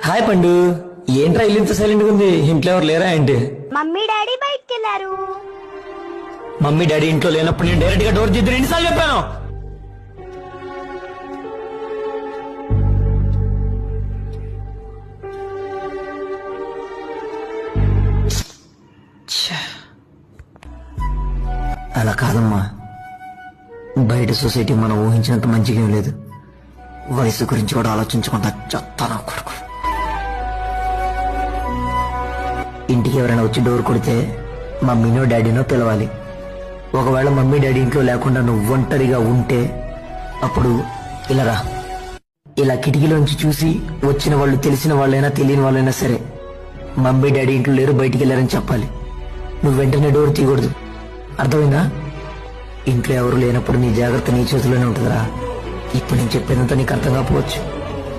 Hi పండు, ఏంట్రా ఇల్లు ఇంత సైలెంట్ గా ఉంది? ఇంట్లో ఎవరు లేరా ఏంటి? మమ్మీ డాడీ బయటికి వెళ్ళారు. మమ్మీ డాడీ ఇంట్లో లేనప్పుడు నేను డైరెక్ట్ గా డోర్ తీద్దు ఎన్నిసార్లు చెప్పాను? అలా కాదమ్మా, బయట సొసైటీ మనం ఊహించినంత మంచిగా ఏం లేదు. వయసు గురించి కూడా ఆలోచించకుండా చెప్తాను కొడుకు. ఇంటికి ఎవరైనా వచ్చి డోర్ కొడితే మమ్మీనో డాడీనో పిలవాలి. ఒకవేళ మమ్మీ డాడీ ఇంట్లో లేకుండా నువ్వు ఒంటరిగా ఉంటే అప్పుడు ఇలా రా. ఇలా కిటికీలోంచి చూసి వచ్చిన వాళ్ళు తెలిసిన వాళ్ళైనా తెలియని వాళ్ళైనా సరే మమ్మీ డాడీ ఇంట్లో లేరు, బయటికి వెళ్ళారని చెప్పాలి. నువ్వు వెంటనే డోర్ తీయకూడదు, అర్థమైందా? ఇంట్లో ఎవరు లేనప్పుడు నీ జాగ్రత్త నీ చేతిలోనే ఉంటుందిరా. ఇప్పుడు నేను చెప్పేదంతా నీకు అర్థం కాకపోవచ్చు.